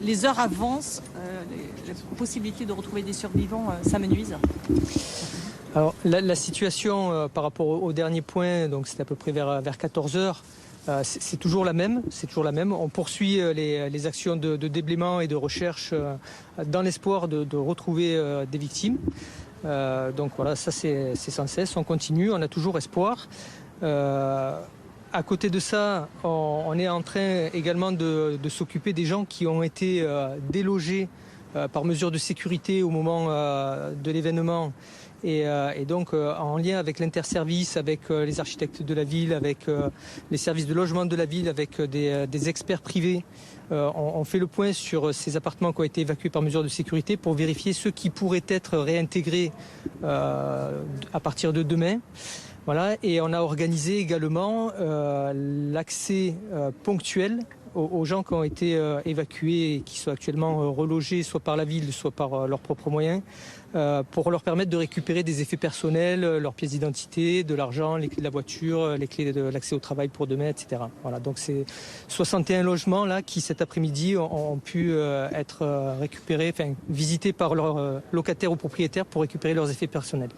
les heures avancent, la possibilité de retrouver des survivants s'amenuise. Alors la situation par rapport au dernier point, donc c'était à peu près vers 14 heures, c'est toujours la même. On poursuit les actions de déblaiement et de recherche dans l'espoir de retrouver des victimes. Donc voilà, ça c'est sans cesse, on continue, on a toujours espoir. À côté de ça, on est en train également de s'occuper des gens qui ont été délogés par mesure de sécurité au moment de l'événement. Et donc en lien avec l'interservice, avec les architectes de la ville, avec les services de logement de la ville, avec des experts privés, on fait le point sur ces appartements qui ont été évacués par mesure de sécurité pour vérifier ceux qui pourraient être réintégrés à partir de demain. Voilà, et on a organisé également l'accès ponctuel aux gens qui ont été évacués et qui sont actuellement relogés soit par la ville, soit par leurs propres moyens, pour leur permettre de récupérer des effets personnels, leurs pièces d'identité, de l'argent, les clés de la voiture, les clés de l'accès au travail pour demain, etc. Voilà, donc c'est 61 logements là qui cet après-midi ont pu être récupérés, visités par leurs locataires ou propriétaires pour récupérer leurs effets personnels.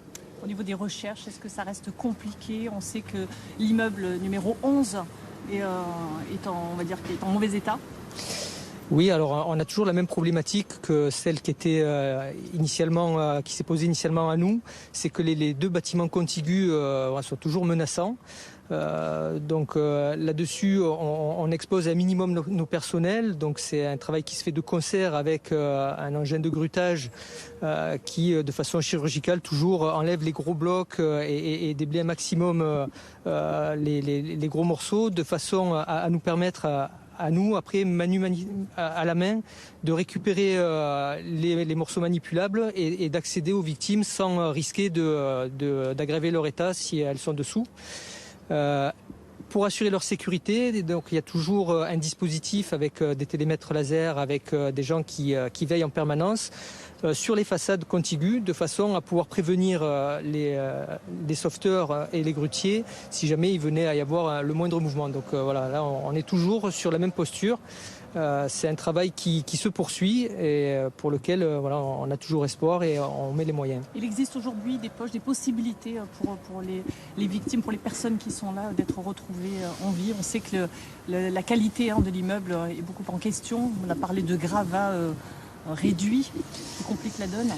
Au niveau des recherches, est-ce que ça reste compliqué? On sait que l'immeuble numéro 11 est en mauvais état. Oui, alors on a toujours la même problématique que celle qui était qui s'est posée initialement à nous, c'est que les deux bâtiments contigus sont toujours menaçants. Donc là-dessus, on expose un minimum nos personnels. Donc c'est un travail qui se fait de concert avec un engin de grutage qui, de façon chirurgicale, toujours enlève les gros blocs et déblaye un maximum les gros morceaux, de façon à nous permettre à nous, après, à la main, de récupérer les morceaux manipulables et d'accéder aux victimes sans risquer d'aggraver leur état si elles sont dessous. Pour assurer leur sécurité, donc il y a toujours un dispositif avec des télémètres laser, avec des gens qui veillent en permanence sur les façades contiguës, de façon à pouvoir prévenir les sauveteurs et les grutiers si jamais il venait à y avoir le moindre mouvement. Donc voilà, là on est toujours sur la même posture. C'est un travail qui se poursuit et pour lequel on a toujours espoir et on met les moyens. Il existe aujourd'hui des possibilités pour les victimes, pour les personnes qui sont là, d'être retrouvées en vie. On sait que la qualité de l'immeuble est beaucoup en question. On a parlé de gravats réduits, qui complique la donne.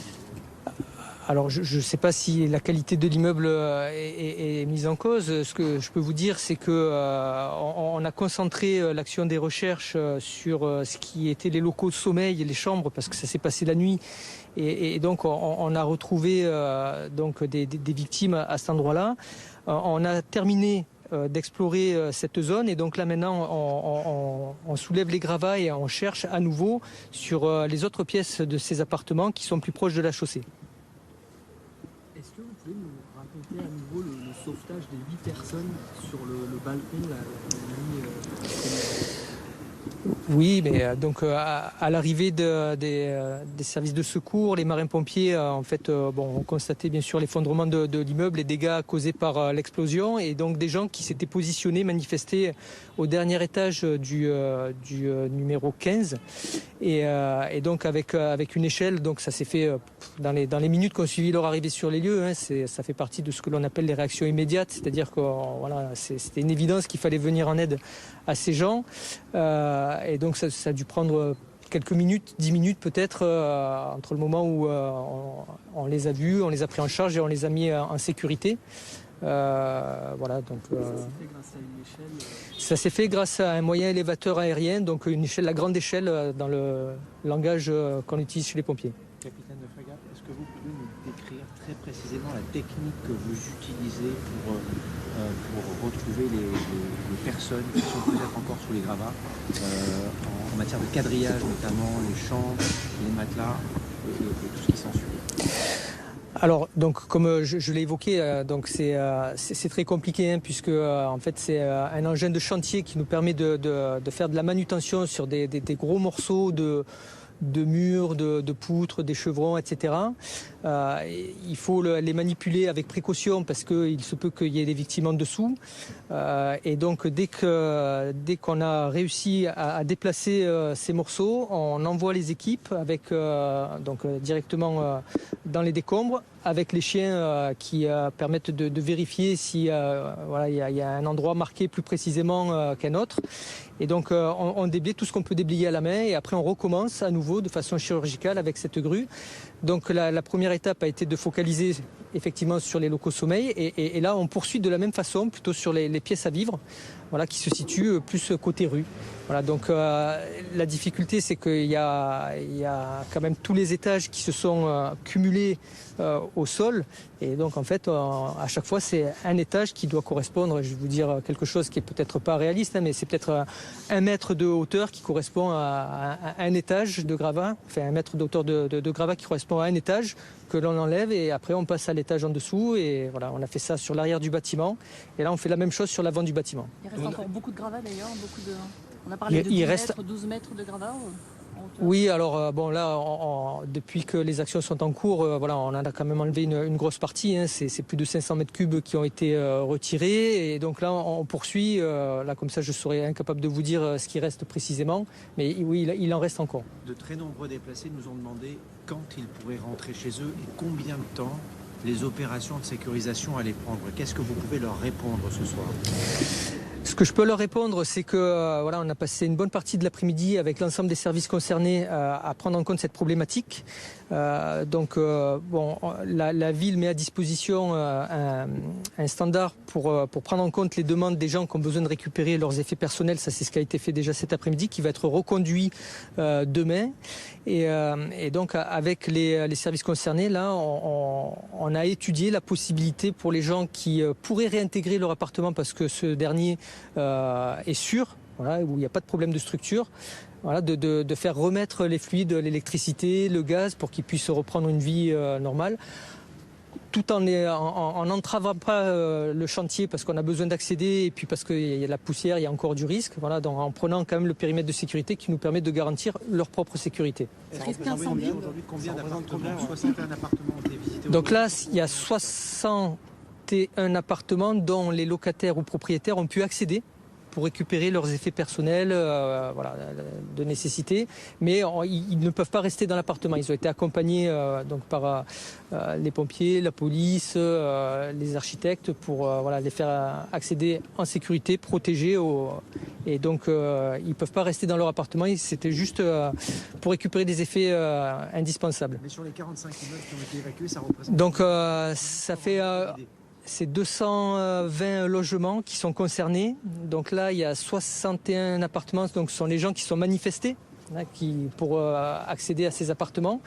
Alors je ne sais pas si la qualité de l'immeuble est mise en cause. Ce que je peux vous dire, c'est que on a concentré l'action des recherches sur ce qui était les locaux de sommeil et les chambres, parce que ça s'est passé la nuit. Et donc on a retrouvé des victimes à cet endroit-là. On a terminé d'explorer cette zone et donc là maintenant on soulève les gravats et on cherche à nouveau sur les autres pièces de ces appartements qui sont plus proches de la chaussée. Est-ce que vous pouvez nous raconter à nouveau le sauvetage des 8 personnes sur le balcon la nuit Oui, mais donc à l'arrivée des services de secours, les marins-pompiers ont constaté bien sûr l'effondrement de l'immeuble, les dégâts causés par l'explosion, et donc des gens qui s'étaient positionnés, manifestés au dernier étage du numéro 15, et donc avec une échelle. Donc ça s'est fait dans les minutes qui ont suivi leur arrivée sur les lieux. Ça fait partie de ce que l'on appelle les réactions immédiates, c'est-à-dire que c'était une évidence qu'il fallait venir en aide à ces gens. Et donc ça a dû prendre quelques minutes, 10 minutes peut-être, entre le moment où on les a vus, on les a pris en charge et on les a mis en sécurité. Ça s'est fait grâce à un moyen élévateur aérien, donc la grande échelle dans le langage qu'on utilise chez les pompiers. Capitaine de frégate, est-ce que vous pouvez nous décrire très précisément la technique que vous utilisez pour retrouver les personnes qui sont peut-être encore sous les gravats, en matière de quadrillage notamment, les chambres, les matelas et tout ce qui s'ensuit? Alors, donc, comme je l'ai évoqué, donc c'est très compliqué, puisque en fait c'est un engin de chantier qui nous permet de faire de la manutention sur des gros morceaux murs, de poutres, des chevrons, etc. Il faut les manipuler avec précaution parce qu'il se peut qu'il y ait des victimes en dessous. Et donc dès qu'on a réussi à déplacer ces morceaux, on envoie les équipes avec directement dans les décombres avec les chiens qui permettent de vérifier si il y a un endroit marqué plus précisément qu'un autre. Et donc on déblaye tout ce qu'on peut déblayer à la main et après on recommence à nouveau de façon chirurgicale avec cette grue. Donc la première étape a été de focaliser effectivement sur les locaux sommeil et là on poursuit de la même façon plutôt sur les pièces à vivre, qui se situent plus côté rue. Voilà, donc la difficulté c'est qu'il y a quand même tous les étages qui se sont cumulés au sol et donc en fait à chaque fois c'est un étage qui doit correspondre, je vais vous dire quelque chose qui est peut-être pas réaliste, mais c'est peut-être 1 mètre de hauteur qui correspond à un étage de gravat, enfin 1 mètre de hauteur de gravat qui correspond à un étage que l'on enlève et après on passe à l'étage en dessous et voilà, on a fait ça sur l'arrière du bâtiment et là on fait la même chose sur l'avant du bâtiment. Il reste encore beaucoup de gravats d'ailleurs, on a parlé de 12 mètres de gravats. Oui, alors là, depuis que les actions sont en cours, on en a quand même enlevé une grosse partie. C'est plus de 500 mètres cubes qui ont été retirés. Et donc là, on poursuit. Là, comme ça, je serais incapable de vous dire ce qui reste précisément. Mais oui, il en reste encore. De très nombreux déplacés nous ont demandé quand ils pourraient rentrer chez eux et combien de temps les opérations de sécurisation allaient prendre. Qu'est-ce que vous pouvez leur répondre ce soir ? Ce que je peux leur répondre, c'est que on a passé une bonne partie de l'après-midi avec l'ensemble des services concernés à prendre en compte cette problématique. La ville met à disposition un standard pour prendre en compte les demandes des gens qui ont besoin de récupérer leurs effets personnels. Ça, c'est ce qui a été fait déjà cet après-midi, qui va être reconduit demain. Et donc, avec les services concernés, là, on a étudié la possibilité pour les gens qui pourraient réintégrer leur appartement parce que ce dernier est sûr, où il n'y a pas de problème de structure, de faire remettre les fluides, l'électricité, le gaz pour qu'ils puissent reprendre une vie normale, tout en n'entravant pas le chantier parce qu'on a besoin d'accéder et puis parce qu'il y a de la poussière, il y a encore du risque, donc en prenant quand même le périmètre de sécurité qui nous permet de garantir leur propre sécurité. Aujourd'hui, combien d'appartements ? 61 appartements ont été visités. Donc là, il y a 61 appartements dont les locataires ou propriétaires ont pu accéder pour récupérer leurs effets personnels de nécessité, mais ils ne peuvent pas rester dans l'appartement. Ils ont été accompagnés par les pompiers, la police, les architectes pour les faire accéder en sécurité, protégés. Et donc ils ne peuvent pas rester dans leur appartement. C'était juste pour récupérer des effets indispensables. Mais sur les 45 immeubles qui ont été évacués, ça représente... Donc ça fait... C'est 220 logements qui sont concernés. Donc là, il y a 61 appartements. Donc ce sont les gens qui sont manifestés pour accéder à ces appartements.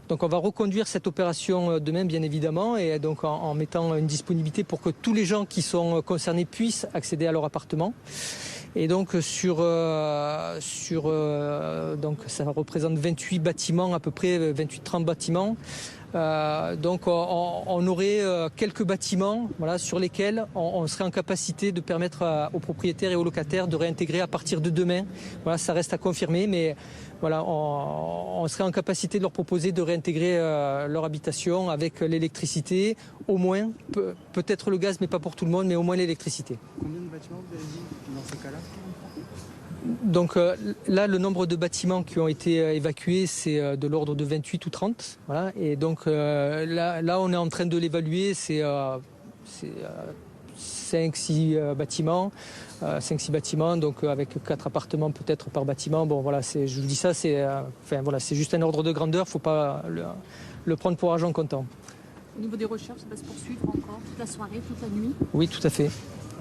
Donc on va reconduire cette opération demain, bien évidemment, et donc en mettant une disponibilité pour que tous les gens qui sont concernés puissent accéder à leur appartement. Et donc donc ça représente 28 bâtiments, à peu près 28-30 bâtiments. Donc on aurait quelques bâtiments sur lesquels on serait en capacité de permettre aux propriétaires et aux locataires de réintégrer à partir de demain. Ça reste à confirmer, mais on serait en capacité de leur proposer de réintégrer leur habitation avec l'électricité, au moins, peut-être le gaz, mais pas pour tout le monde, mais au moins l'électricité. Combien de bâtiments vous avez dit dans ce cas-là ? Donc là, le nombre de bâtiments qui ont été évacués, c'est de l'ordre de 28 ou 30. Et donc là, on est en train de l'évaluer, c'est 5-6 bâtiments. 5-6 bâtiments, donc avec 4 appartements peut-être par bâtiment. Je vous dis ça, c'est juste un ordre de grandeur, il ne faut pas le prendre pour argent comptant. Au niveau des recherches, ça va se poursuivre encore toute la soirée, toute la nuit ? Oui, tout à fait.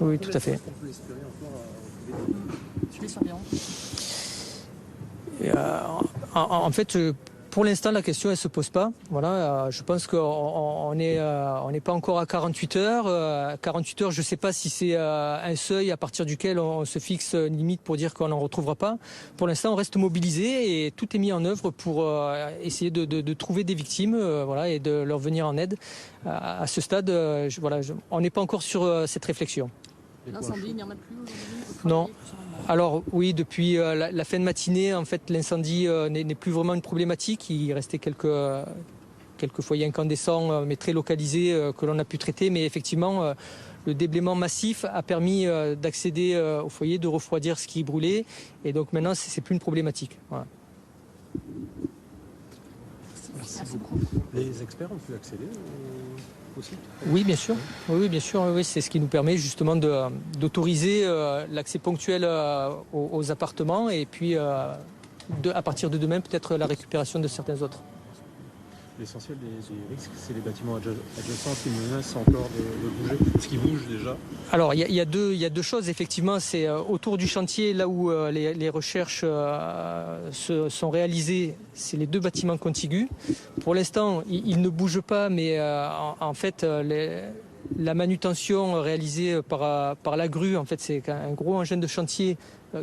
Oui, tout à fait. On peut espérer encore Je les surveillants. En fait, pour l'instant, la question elle se pose pas. Je pense qu'on n'est pas encore à 48 heures. 48 heures, je ne sais pas si c'est un seuil à partir duquel on se fixe une limite pour dire qu'on n'en retrouvera pas. Pour l'instant, on reste mobilisé et tout est mis en œuvre pour essayer de trouver des victimes et de leur venir en aide. À ce stade, on n'est pas encore sur cette réflexion. L'incendie, il n'y en a plus aujourd'hui? Non. Alors oui, depuis la fin de matinée, en fait, l'incendie n'est plus vraiment une problématique. Il restait quelques foyers incandescents, mais très localisés, que l'on a pu traiter. Mais effectivement, le déblaiement massif a permis d'accéder au foyer, de refroidir ce qui brûlait. Et donc maintenant, c'est plus une problématique. Voilà. Merci beaucoup. Les experts ont pu accéder au site? Oui, bien sûr. Oui, bien sûr. Oui, c'est ce qui nous permet justement d'autoriser l'accès ponctuel aux appartements et puis à partir de demain, peut-être la récupération de certains autres. L'essentiel des risques, c'est les bâtiments adjacents qui menacent encore de bouger. Est-ce qu'ils bougent déjà? Alors, il y a deux choses, effectivement. C'est autour du chantier, là où les recherches sont réalisées, c'est les deux bâtiments contigus. Pour l'instant, ils ne bougent pas, mais en fait, la manutention réalisée par la grue, en fait, c'est qu'un gros engin de chantier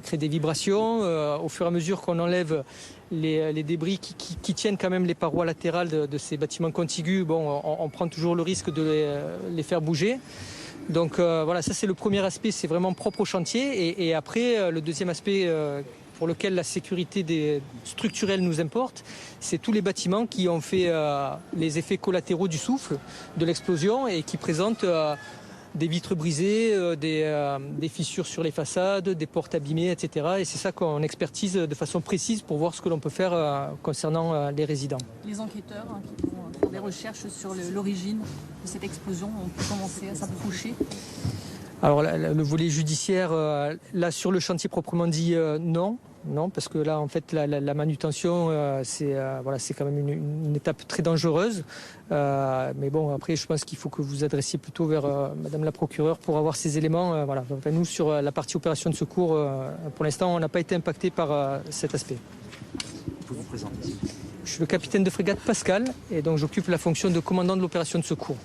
crée des vibrations. Au fur et à mesure qu'on enlève les débris qui tiennent quand même les parois latérales de ces bâtiments contigus, bon, on prend toujours le risque de les faire bouger. Donc voilà, ça c'est le premier aspect, c'est vraiment propre au chantier. Et après, le deuxième aspect pour lequel la sécurité structurelle nous importe, c'est tous les bâtiments qui ont fait les effets collatéraux du souffle, de l'explosion et qui présentent des vitres brisées, des fissures sur les façades, des portes abîmées, etc. Et c'est ça qu'on expertise de façon précise pour voir ce que l'on peut faire concernant les résidents. Les enquêteurs qui vont faire des recherches sur l'origine de cette explosion, on peut commencer à s'approcher. Alors le volet judiciaire, là sur le chantier proprement dit, non, parce que là en fait la manutention c'est quand même une étape très dangereuse. Mais bon, après je pense qu'il faut que vous adressiez plutôt vers Madame la procureure pour avoir ces éléments. Voilà. Enfin, nous sur la partie opération de secours, pour l'instant on n'a pas été impacté par cet aspect. Vous pouvez vous présenter. Je suis le capitaine de frégate Pascal et donc j'occupe la fonction de commandant de l'opération de secours.